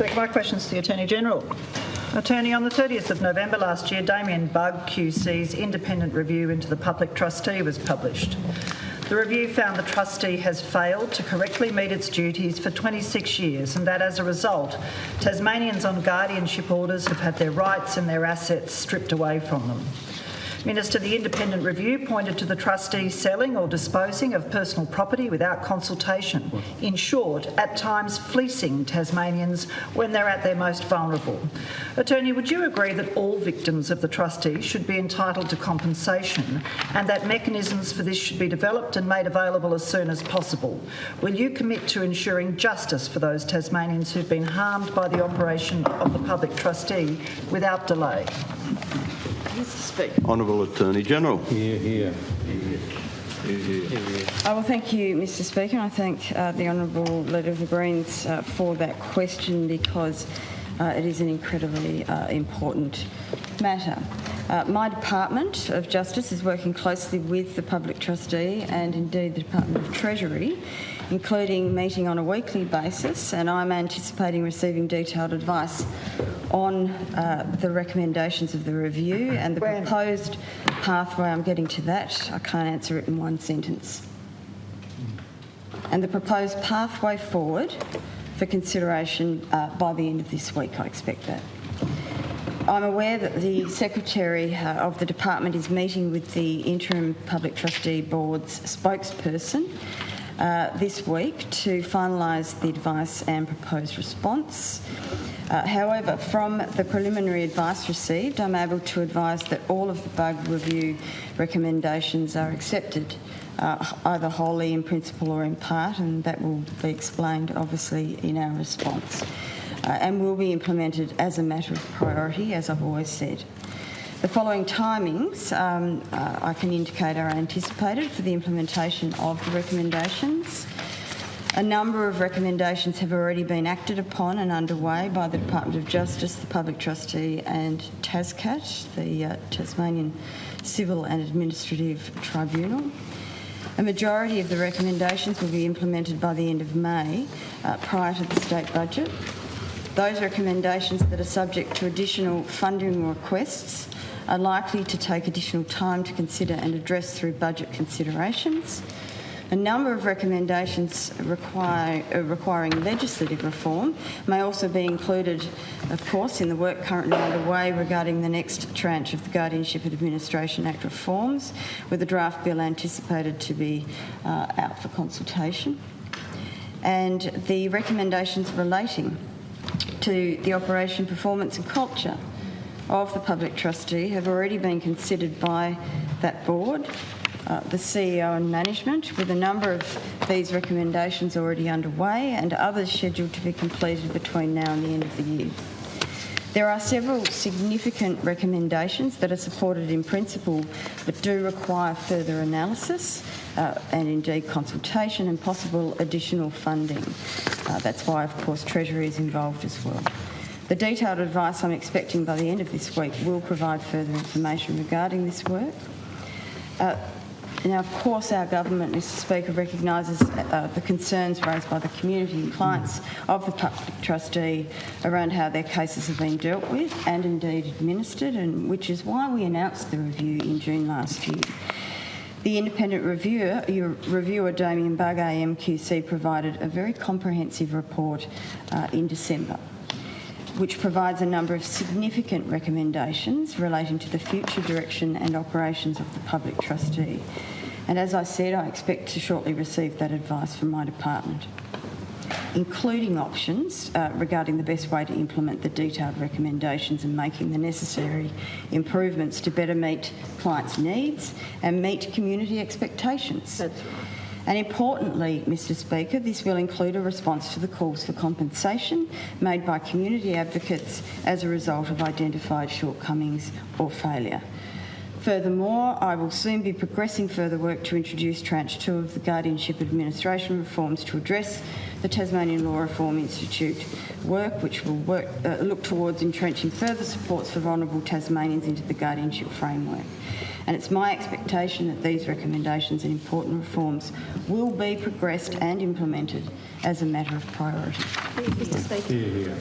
Speaker, my questions to the Attorney-General. Attorney, on the 30th of November last year, Damien Bugg QC's independent review into the public trustee was published. The review found the trustee has failed to correctly meet its duties for 26 years and that as a result, Tasmanians on guardianship orders have had their rights and their assets stripped away from them. Minister, the independent review pointed to the trustee selling or disposing of personal property without consultation. In short, at times fleecing Tasmanians when they're at their most vulnerable. Attorney, would you agree that all victims of the trustee should be entitled to compensation and that mechanisms for this should be developed and made available as soon as possible? Will you commit to ensuring justice for those Tasmanians who've been harmed by the operation of the public trustee without delay? Mr. Speaker. Honourable Attorney-General. Here. Well, thank you, Mr. Speaker. I thank the Honourable Leader of the Greens for that question because it is an incredibly important matter. My Department of Justice is working closely with the Public Trustee and indeed the Department of Treasury, including meeting on a weekly basis, and I'm anticipating receiving detailed advice on the recommendations of the review and the proposed pathway. I'm getting to that. I can't answer it in one sentence. And the proposed pathway forward for consideration by the end of this week, I expect that. I'm aware that the Secretary of the Department is meeting with the Interim Public Trustee Board's spokesperson this week to finalise the advice and proposed response. However, from the preliminary advice received, I'm able to advise that all of the Bugg review recommendations are accepted, either wholly in principle or in part, and that will be explained obviously in our response, and will be implemented as a matter of priority, as I've always said. The following timings I can indicate are anticipated for the implementation of the recommendations. A number of recommendations have already been acted upon and underway by the Department of Justice, the Public Trustee and TASCAT, the Tasmanian Civil and Administrative Tribunal. A majority of the recommendations will be implemented by the end of May, prior to the state budget. Those recommendations that are subject to additional funding requests are likely to take additional time to consider and address through budget considerations. A number of recommendations requiring legislative reform may also be included, of course, in the work currently underway regarding the next tranche of the Guardianship and Administration Act reforms, with a draft bill anticipated to be out for consultation. And the recommendations relating to the operation, performance and culture of the Public Trustee have already been considered by that board, the CEO and management, with a number of these recommendations already underway and others scheduled to be completed between now and the end of the year. There are several significant recommendations that are supported in principle but do require further analysis and indeed consultation and possible additional funding. That's why, of course, Treasury is involved as well. The detailed advice I'm expecting by the end of this week will provide further information regarding this work. Now, of course, our government, Mr. Speaker, recognises the concerns raised by the community and clients of the Public Trustee around how their cases have been dealt with and indeed administered, and which is why we announced the review in June last year. The independent reviewer Damien Bugg AMQC provided a very comprehensive report in December, which provides a number of significant recommendations relating to the future direction and operations of the Public Trustee. And as I said, I expect to shortly receive that advice from my department, including options regarding the best way to implement the detailed recommendations and making the necessary improvements to better meet clients' needs and meet community expectations. That's right. And importantly, Mr. Speaker, this will include a response to the calls for compensation made by community advocates as a result of identified shortcomings or failure. Furthermore, I will soon be progressing further work to introduce Tranche 2 of the Guardianship Administration reforms to address the Tasmanian Law Reform Institute work, which will look towards entrenching further supports for vulnerable Tasmanians into the guardianship framework. And it's my expectation that these recommendations and important reforms will be progressed and implemented as a matter of priority. Mr. Speaker.